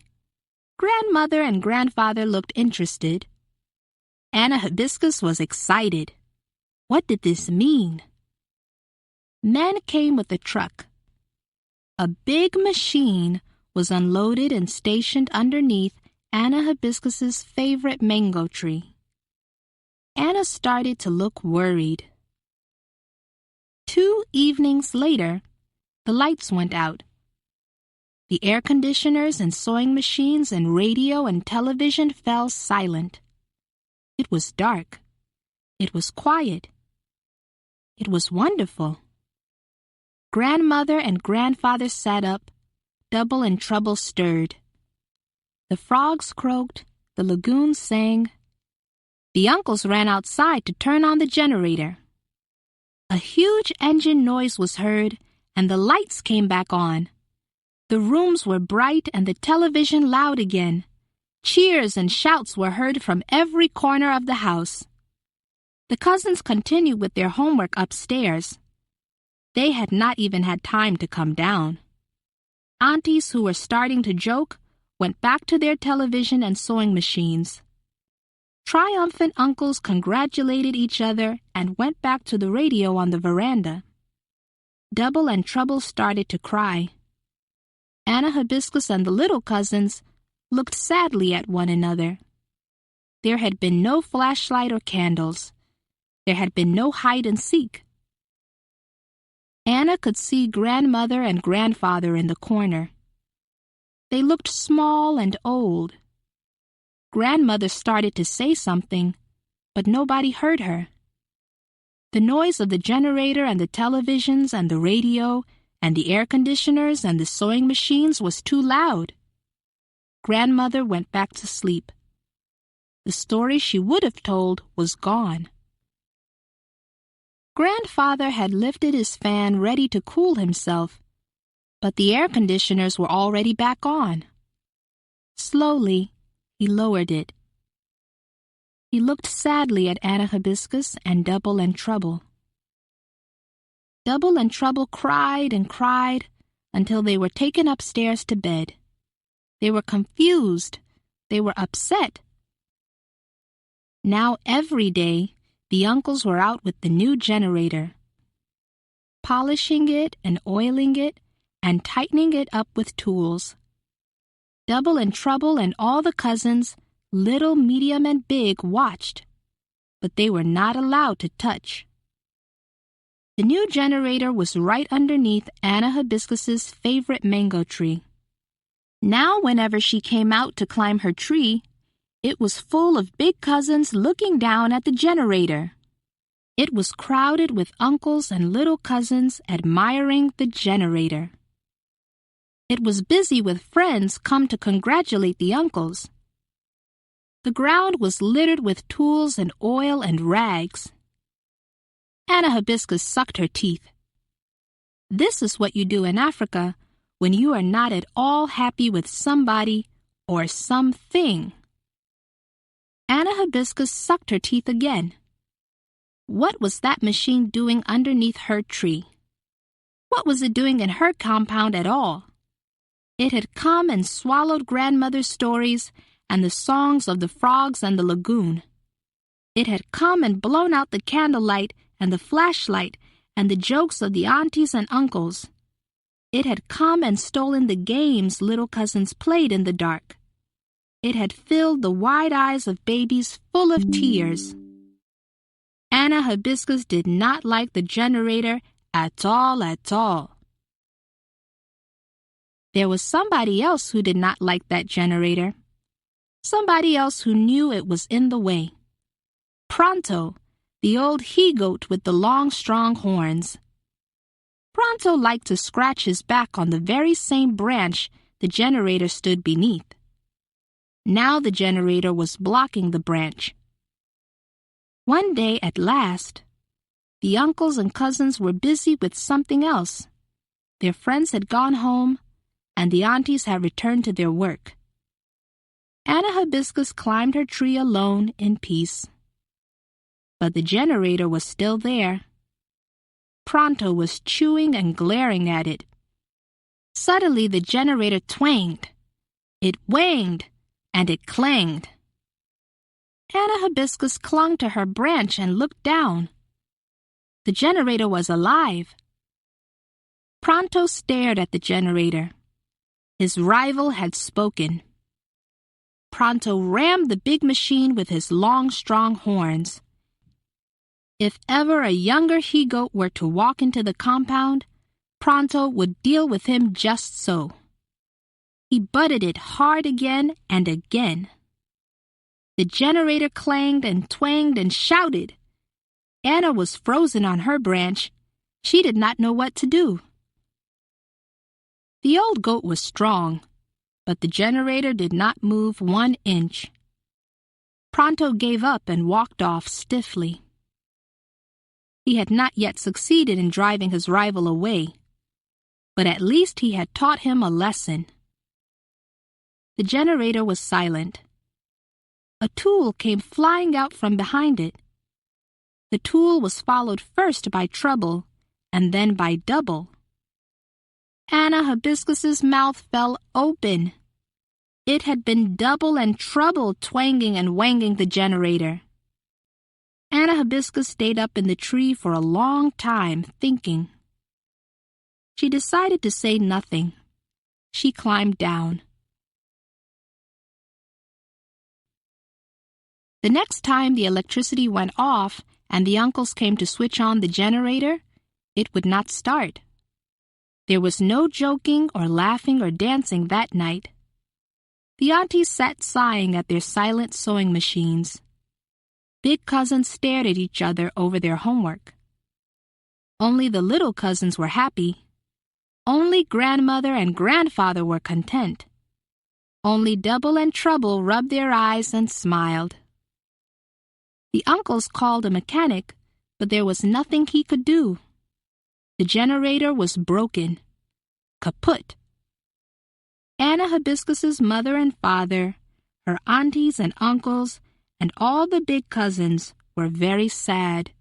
Grandmother and Grandfather looked interested. Anna Hibiscus was excited. What did this mean? Men came with a truck. A big machine was unloaded and stationed underneath Anna Hibiscus's favorite mango tree. Anna started to look worried. 2 evenings later, the lights went out. The air conditioners and sewing machines and radio and television fell silent. It was dark. It was quiet. It was wonderful. Grandmother and Grandfather sat up. Double and Trouble stirred. The frogs croaked. The lagoon sang. The uncles ran outside to turn on the generator. A huge engine noise was heard, and the lights came back on. The rooms were bright and the television loud again. Cheers and shouts were heard from every corner of the house. The cousins continued with their homework upstairs. They had not even had time to come down. Aunties who were starting to joke went back to their television and sewing machines. Triumphant uncles congratulated each other and went back to the radio on the veranda. Double and Trouble started to cry. Anna Hibiscus and the little cousins looked sadly at one another. There had been no flashlight or candles. There had been no hide and seek. Anna could see Grandmother and Grandfather in the corner. They looked small and old. Grandmother started to say something, but nobody heard her. The noise of the generator and the televisions and the radio and the air conditioners and the sewing machines was too loud. Grandmother went back to sleep. The story she would have told was gone. Grandfather had lifted his fan ready to cool himself, but the air conditioners were already back on. Slowly, he lowered it. He looked sadly at Anna Hibiscus and Double and Trouble. Double and Trouble cried and cried until they were taken upstairs to bed. They were confused. They were upset. Now every day, the uncles were out with the new generator, polishing it and oiling it and tightening it up with tools. Double and Trouble and all the cousins, little, medium, and big, watched. but they were not allowed to touch. The new generator was right underneath Anna Hibiscus's favorite mango tree. Now whenever she came out to climb her tree, it was full of big cousins looking down at the generator. It was crowded with uncles and little cousins admiring the generator. It was busy with friends come to congratulate the uncles. The ground was littered with tools and oil and rags. Anna Hibiscus sucked her teeth. This is what you do in Africa when you are not at all happy with somebody or something. Anna Hibiscus sucked her teeth again. What was that machine doing underneath her tree? What was it doing in her compound at all? It had come and swallowed grandmother's stories and the songs of the frogs and the lagoon. It had come and blown out the candlelight and the flashlight and the jokes of the aunties and uncles. It had come and stolen the games little cousins played in the dark. It had filled the wide eyes of babies full of tears. Anna Hibiscus did not like the generator at all at all. There was somebody else who did not like that generator. Somebody else who knew it was in the way. Pronto, the old he-goat with the long, strong horns. Pronto liked to scratch his back on the very same branch the generator stood beneath. Now the generator was blocking the branch. One day at last, the uncles and cousins were busy with something else. Their friends had gone home, and the aunties had returned to their work. Anna Hibiscus climbed her tree alone in peace. But the generator was still there. Pronto was chewing and glaring at it. Suddenly the generator twanged. It wanged, and it clanged. Anna Hibiscus clung to her branch and looked down. The generator was alive. Pronto stared at the generator. His rival had spoken. Pronto rammed the big machine with his long, strong horns. If ever a younger he-goat were to walk into the compound, Pronto would deal with him just so. He butted it hard again and again. The generator clanged and twanged and shouted. Anna was frozen on her branch. She did not know what to do. The old goat was strong, but the generator did not move 1 inch. Pronto gave up and walked off stiffly. He had not yet succeeded in driving his rival away, but at least he had taught him a lesson. The generator was silent. A tool came flying out from behind it. The tool was followed first by treble and then by double. Anna Hibiscus's mouth fell open. It had been double and treble twanging and wanging the generator. Anna Hibiscus stayed up in the tree for a long time, thinking. She decided to say nothing. She climbed down. The next time the electricity went off and the uncles came to switch on the generator, it would not start. There was no joking or laughing or dancing that night. The aunties sat sighing at their silent sewing machines. Big cousins stared at each other over their homework. Only the little cousins were happy. Only grandmother and grandfather were content. Only double and trouble rubbed their eyes and smiled. The uncles called a mechanic, but there was nothing he could do. The generator was broken. Kaput. Anna Hibiscus's mother and father, her aunties and uncles, and all the big cousins were very sad.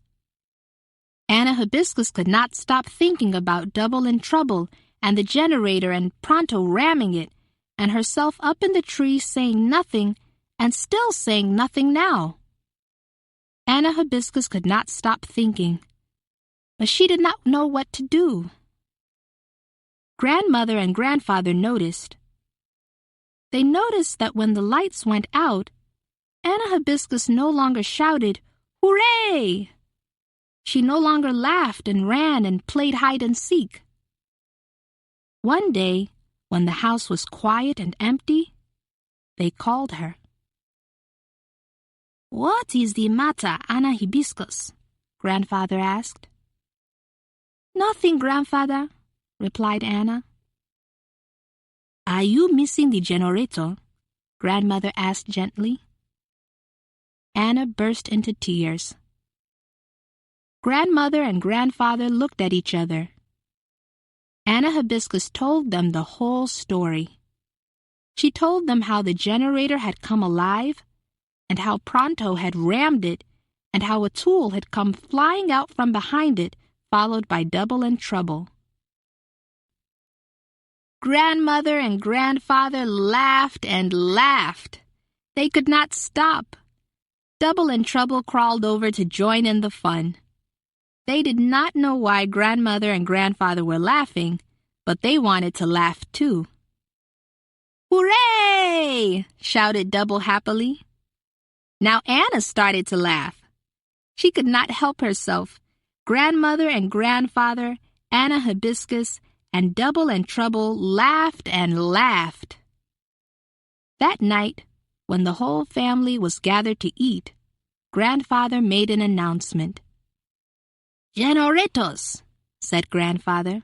Anna Hibiscus could not stop thinking about Double and Trouble and the generator and Pronto ramming it, and herself up in the tree saying nothing and still saying nothing now. Anna Hibiscus could not stop thinking, but she did not know what to do. Grandmother and grandfather noticed. They noticed that when the lights went out, Anna Hibiscus no longer shouted, Hooray! She no longer laughed and ran and played hide and seek. One day, when the house was quiet and empty, they called her. "What is the matter, Anna Hibiscus?" Grandfather asked. "Nothing, Grandfather," replied Anna. "Are you missing the generator?" Grandmother asked gently. Anna burst into tears. Grandmother and Grandfather looked at each other. Anna Hibiscus told them the whole story. She told them how the generator had come alive, and how Pronto had rammed it, and how a tool had come flying out from behind it, followed by Double and Trouble. Grandmother and Grandfather laughed and laughed. They could not stop. Double and Trouble crawled over to join in the fun. They did not know why Grandmother and Grandfather were laughing, but they wanted to laugh too. "Hooray!" shouted Double happily. Now Anna started to laugh. She could not help herself. Grandmother and Grandfather, Anna Hibiscus, and Double and Trouble laughed and laughed. That night, when the whole family was gathered to eat, Grandfather made an announcement. "Generators," said Grandfather,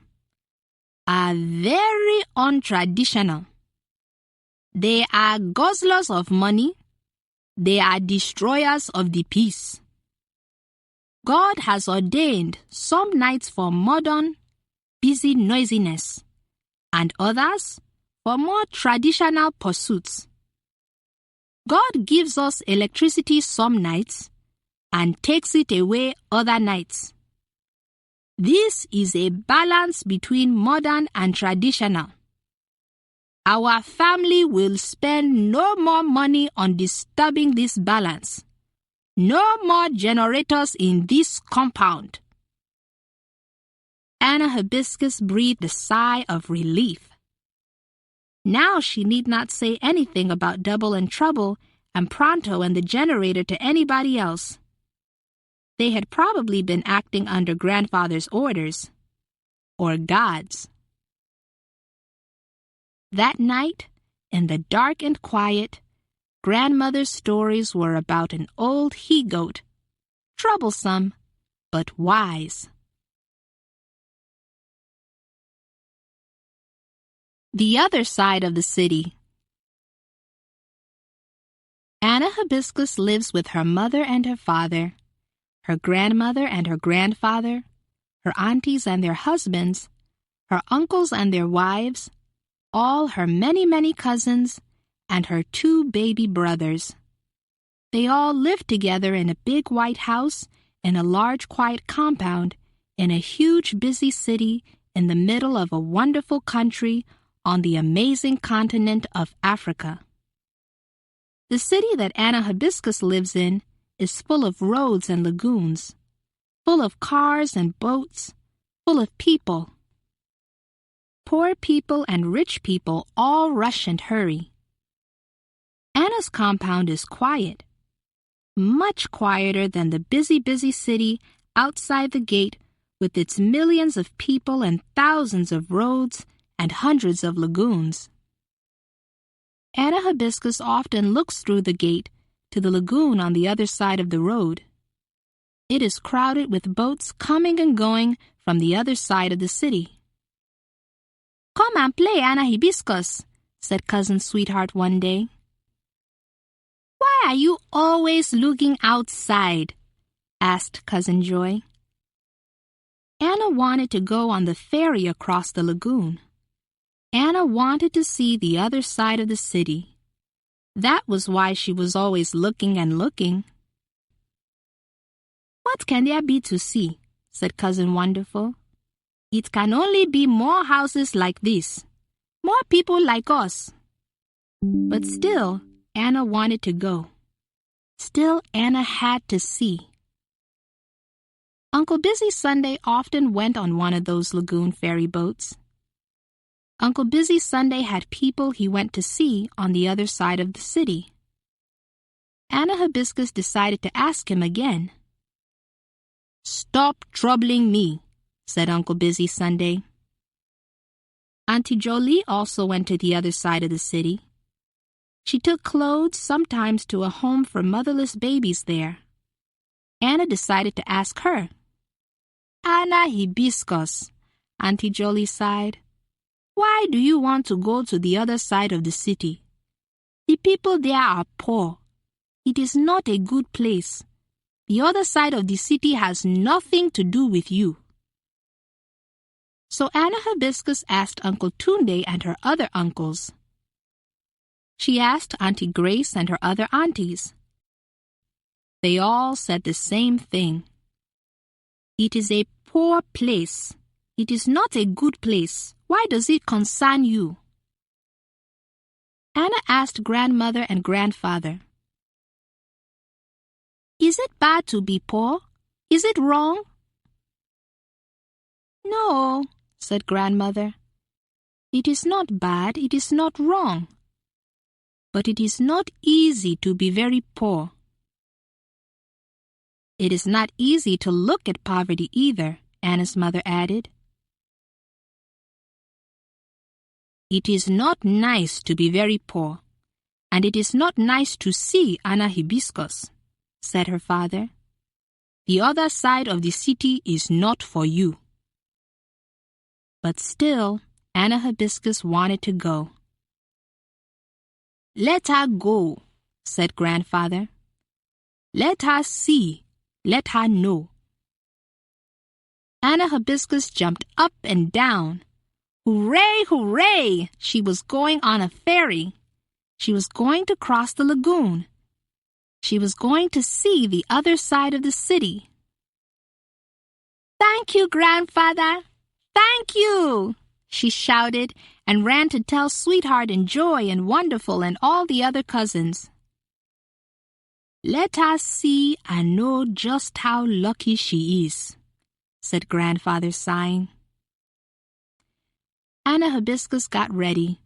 "are very untraditional. They are guzzlers of money. They are destroyers of the peace. God has ordained some nights for modern, busy noisiness, and others for more traditional pursuits. God gives us electricity some nights and takes it away other nights. This is a balance between modern and traditional. Our family will spend no more money on disturbing this balance. No more generators in this compound." Anna Hibiscus breathed a sigh of relief. Now she need not say anything about Double and Trouble and Pronto and the generator to anybody else. They had probably been acting under Grandfather's orders, or God's. That night, in the dark and quiet, Grandmother's stories were about an old he-goat, troublesome but wise. The Other Side of the City. Anna Hibiscus lives with her mother and her father, her grandmother and her grandfather, her aunties and their husbands, her uncles and their wives, all her many, many cousins, and her 2 baby brothers. They all live together in a big white house in a large quiet compound in a huge busy city in the middle of a wonderful country on the amazing continent of Africa. The city that Anna Hibiscus lives in is full of roads and lagoons, full of cars and boats, full of people. Poor people and rich people all rush and hurry. Anna's compound is quiet, much quieter than the busy, busy city outside the gate with its millions of people and thousands of roads and hundreds of lagoons. Anna Hibiscus often looks through the gate to the lagoon on the other side of the road. It is crowded with boats coming and going from the other side of the city. "Come and play, Anna Hibiscus," said Cousin Sweetheart one day. "Why are you always looking outside?" asked Cousin Joy. Anna wanted to go on the ferry across the lagoon. Anna wanted to see the other side of the city. That was why she was always looking and looking. "What can there be to see?" said Cousin Wonderful. "It can only be more houses like this, more people like us." But still, Anna wanted to go. Still, Anna had to see. Uncle Busy Sunday often went on one of those lagoon ferry boats. Uncle Busy Sunday had people he went to see on the other side of the city. Anna Hibiscus decided to ask him again. "Stop troubling me," said Uncle Busy Sunday. Auntie Jolie also went to the other side of the city. She took clothes sometimes to a home for motherless babies there. Anna decided to ask her. "Anna Hibiscus," Auntie Jolie sighed, "why do you want to go to the other side of the city? The people there are poor. It is not a good place. The other side of the city has nothing to do with you." So Anna Hibiscus asked Uncle Tunde and her other uncles. She asked Auntie Grace and her other aunties. They all said the same thing. "It is a poor place. It is not a good place. Why does it concern you?" Anna asked grandmother and grandfather, "Is it bad to be poor? Is it wrong?" "No," said grandmother. "It is not bad, it is not wrong. But it is not easy to be very poor." "It is not easy to look at poverty either," Anna's mother added. "It is not nice to be very poor, and it is not nice to see Anna Hibiscus," said her father. "The other side of the city is not for you." But still, Anna Hibiscus wanted to go. "Let her go," said grandfather. "Let her see, let her know." Anna Hibiscus jumped up and down. Hooray, hooray! She was going on a ferry. She was going to cross the lagoon. She was going to see the other side of the city. "Thank you, grandfather! Thank you!" she shouted and ran to tell Sweetheart and Joy and Wonderful and all the other cousins. "Let us see and know just how lucky she is," said grandfather, sighing. Anna Hibiscus got ready.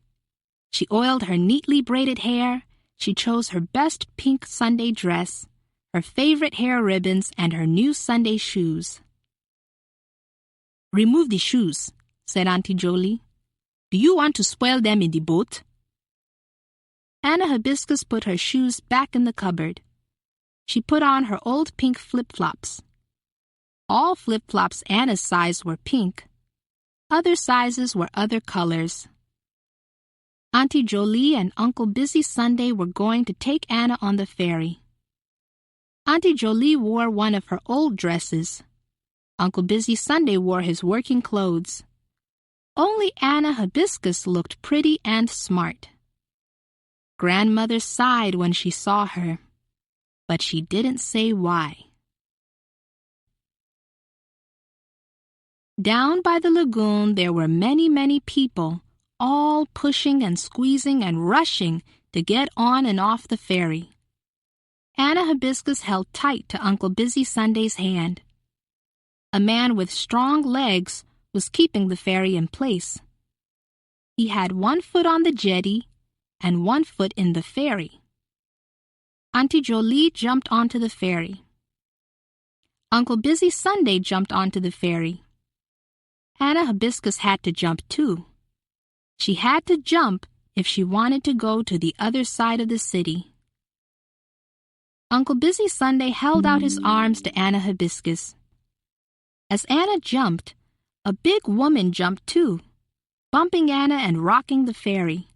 She oiled her neatly braided hair. She chose her best pink Sunday dress, her favorite hair ribbons, and her new Sunday shoes. "Remove the shoes," said Auntie Jolie. "Do you want to spoil them in the boat?" Anna Hibiscus put her shoes back in the cupboard. She put on her old pink flip-flops. All flip-flops Anna's size were pink. Other sizes were other colors. Auntie Jolie and Uncle Busy Sunday were going to take Anna on the ferry. Auntie Jolie wore one of her old dresses. Uncle Busy Sunday wore his working clothes. Only Anna Hibiscus looked pretty and smart. Grandmother sighed when she saw her, but she didn't say why. Down by the lagoon there were many, many people, all pushing and squeezing and rushing to get on and off the ferry. Anna Hibiscus held tight to Uncle Busy Sunday's hand. A man with strong legs was keeping the ferry in place. He had one foot on the jetty and one foot in the ferry. Auntie Jolie jumped onto the ferry. Uncle Busy Sunday jumped onto the ferry. Anna Hibiscus had to jump too. She had to jump if she wanted to go to the other side of the city. Uncle Busy Sunday held out his arms to Anna Hibiscus. As Anna jumped, a big woman jumped too, bumping Anna and rocking the ferry.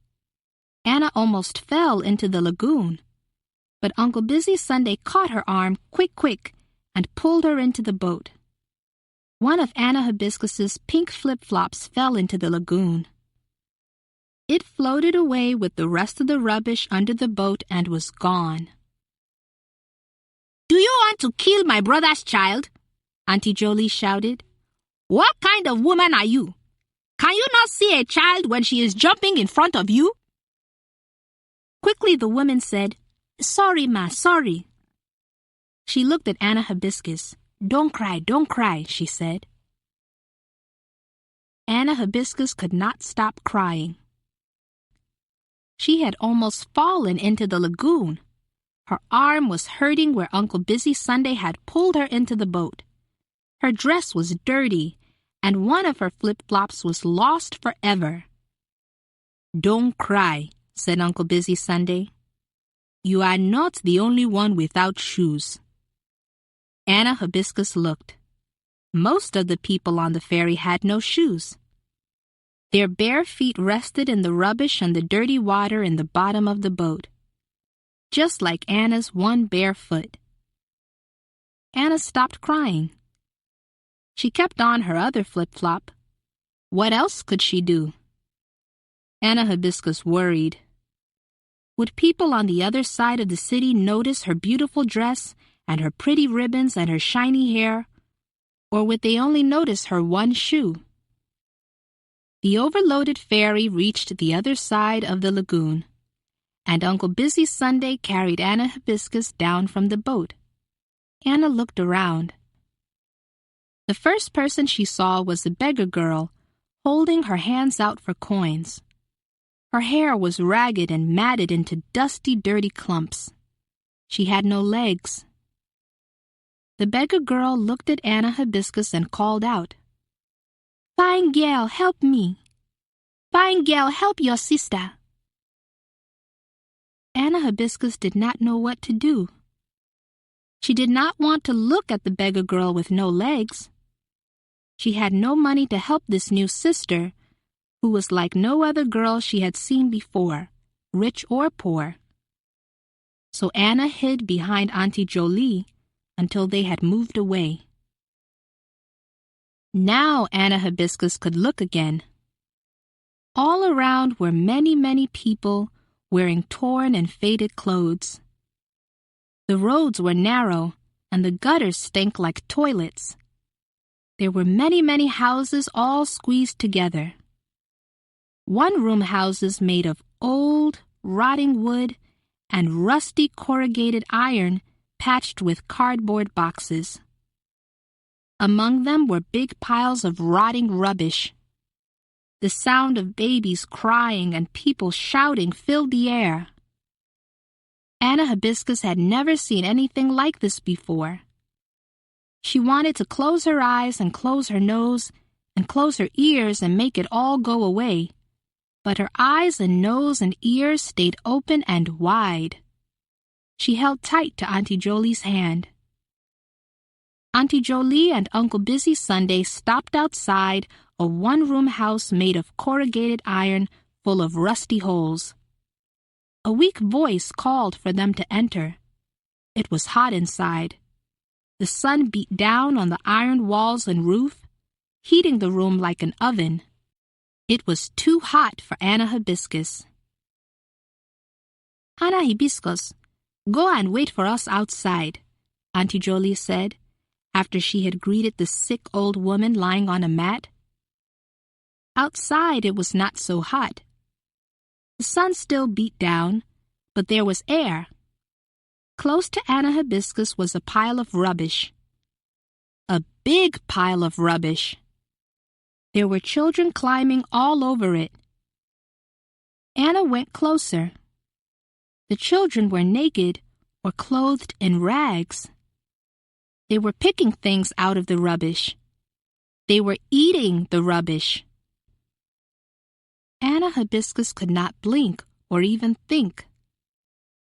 Anna almost fell into the lagoon, but Uncle Busy Sunday caught her arm quick, and pulled her into the boat. One of Anna Hibiscus's pink flip-flops fell into the lagoon. It floated away with the rest of the rubbish under the boat and was gone. "Do you want to kill my brother's child?" Auntie Jolie shouted. "What kind of woman are you? Can you not see a child when she is jumping in front of you?" Quickly the woman said, "Sorry, ma, sorry." She looked at Anna Hibiscus. Don't cry, she said. Anna Hibiscus could not stop crying. She had almost fallen into the lagoon. Her arm was hurting where Uncle Busy Sunday had pulled her into the boat. Her dress was dirty, and one of her flip-flops was lost forever. "Don't cry," said Uncle Busy Sunday. "You are not the only one without shoes." Anna Hibiscus looked. Most of the people on the ferry had no shoes. Their bare feet rested in the rubbish and the dirty water in the bottom of the boat, just like Anna's one bare foot. Anna stopped crying. She kept on her other flip-flop. What else could she do? Anna Hibiscus worried. Would people on the other side of the city notice her beautiful dress and her pretty ribbons and her shiny hair, or would they only notice her one shoe? The overloaded ferry reached the other side of the lagoon, and Uncle Busy Sunday carried Anna Hibiscus down from the boat. Anna looked around. The first person she saw was a beggar girl, holding her hands out for coins. Her hair was ragged and matted into dusty, dirty clumps. She had no legs. The beggar girl looked at Anna Hibiscus and called out, "Fine gal, help me! Fine gal, help your sister!" Anna Hibiscus did not know what to do. She did not want to look at the beggar girl with no legs. She had no money to help this new sister, who was like no other girl she had seen before, rich or poor. So Anna hid behind Auntie Jolie until they had moved away. Now Anna Hibiscus could look again. All around were many, many people wearing torn and faded clothes. The roads were narrow, and the gutters stank like toilets. There were many, many houses all squeezed together. One-room houses made of old, rotting wood and rusty corrugated iron patched with cardboard boxes. Among them were big piles of rotting rubbish. The sound of babies crying and people shouting filled the air. Anna Hibiscus had never seen anything like this before. She wanted to close her eyes and close her nose and close her ears and make it all go away, but her eyes and nose and ears stayed open and wide. She held tight to Auntie Jolie's hand. Auntie Jolie and Uncle Busy Sunday stopped outside a one-room house made of corrugated iron full of rusty holes. A weak voice called for them to enter. It was hot inside. The sun beat down on the iron walls and roof, heating the room like an oven. It was too hot for Anna Hibiscus. "Anna Hibiscus, go and wait for us outside," Auntie Jolie said, after she had greeted the sick old woman lying on a mat. Outside it was not so hot. The sun still beat down, but there was air. Close to Anna Hibiscus was a pile of rubbish. A big pile of rubbish. There were children climbing all over it. Anna went closer. The children were naked or clothed in rags. They were picking things out of the rubbish. They were eating the rubbish. Anna Hibiscus could not blink or even think.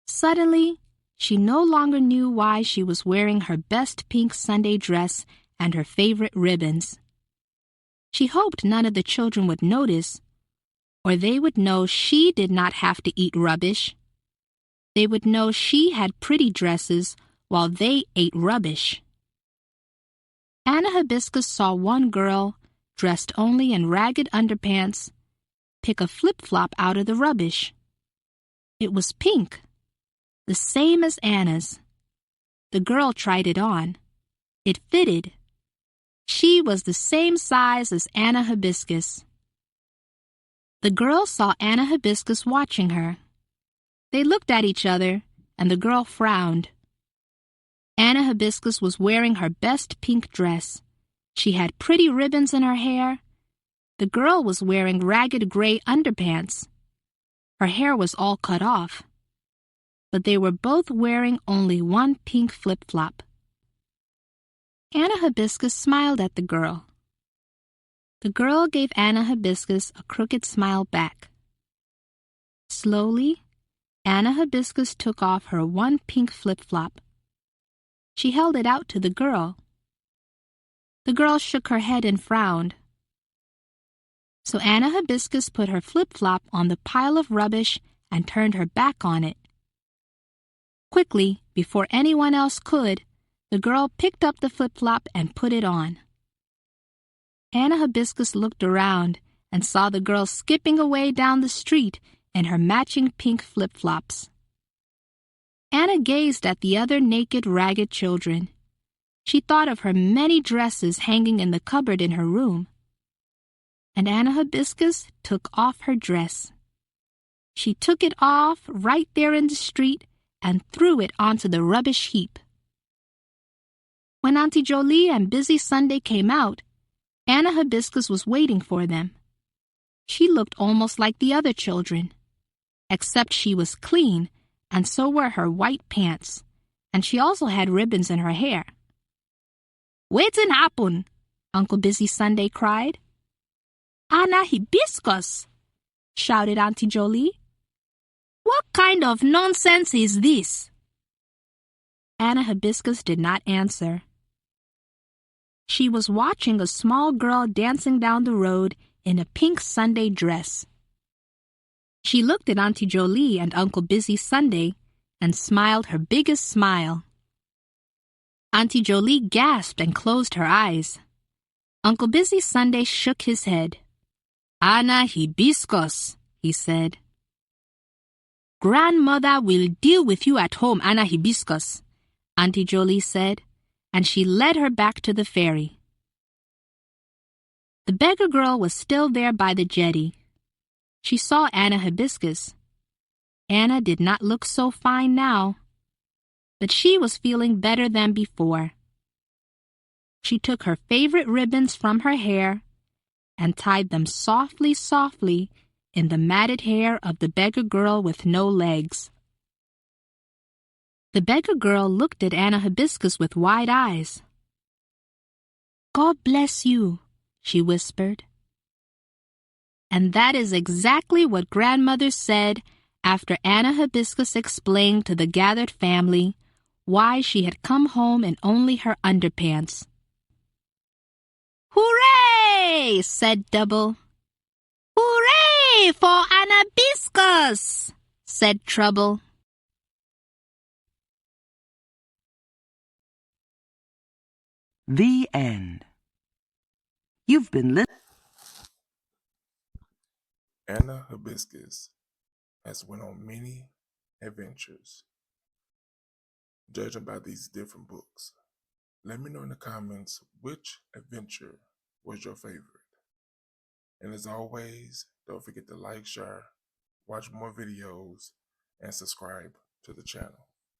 Suddenly, she no longer knew why she was wearing her best pink Sunday dress and her favorite ribbons. She hoped none of the children would notice, or they would know she did not have to eat rubbish. They would know she had pretty dresses while they ate rubbish. Anna Hibiscus saw one girl, dressed only in ragged underpants, pick a flip-flop out of the rubbish. It was pink, the same as Anna's. The girl tried it on. It fitted. She was the same size as Anna Hibiscus. The girl saw Anna Hibiscus watching her. They looked at each other, and the girl frowned. Anna Hibiscus was wearing her best pink dress. She had pretty ribbons in her hair. The girl was wearing ragged gray underpants. Her hair was all cut off. But they were both wearing only one pink flip-flop. Anna Hibiscus smiled at the girl. The girl gave Anna Hibiscus a crooked smile back. Slowly, Anna Hibiscus took off her one pink flip-flop. She held it out to the girl. The girl shook her head and frowned. So Anna Hibiscus put her flip-flop on the pile of rubbish and turned her back on it. Quickly, before anyone else could, the girl picked up the flip-flop and put it on. Anna Hibiscus looked around and saw the girl skipping away down the street in her matching pink flip-flops. Anna gazed at the other naked, ragged children. She thought of her many dresses hanging in the cupboard in her room. And Anna Hibiscus took off her dress. She took it off right there in the street and threw it onto the rubbish heap. When Auntie Jolie and Busy Sunday came out, Anna Hibiscus was waiting for them. She looked almost like the other children, except she was clean, and so were her white pants, and she also had ribbons in her hair. "Wetin happen?" Uncle Busy Sunday cried. "Anna Hibiscus!" shouted Auntie Jolie. "What kind of nonsense is this?" Anna Hibiscus did not answer. She was watching a small girl dancing down the road in a pink Sunday dress. She looked at Auntie Jolie and Uncle Busy Sunday and smiled her biggest smile. Auntie Jolie gasped and closed her eyes. Uncle Busy Sunday shook his head. "Anna Hibiscus," he said. "Grandmother will deal with you at home, Anna Hibiscus," Auntie Jolie said, and she led her back to the ferry. The beggar girl was still there by the jetty. She saw Anna Hibiscus. Anna did not look so fine now, but she was feeling better than before. She took her favorite ribbons from her hair and tied them softly, softly in the matted hair of the beggar girl with no legs. The beggar girl looked at Anna Hibiscus with wide eyes. "God bless you," she whispered. And that is exactly what Grandmother said after Anna Hibiscus explained to the gathered family why she had come home in only her underpants. "Hooray!" said Double. "Hooray for Anna Hibiscus!" said Trouble. The end. You've been listening. Anna Hibiscus has went on many adventures. Judging by these different books, let me know in the comments which adventure was your favorite. And as always, don't forget to like, share, watch more videos, and subscribe to the channel.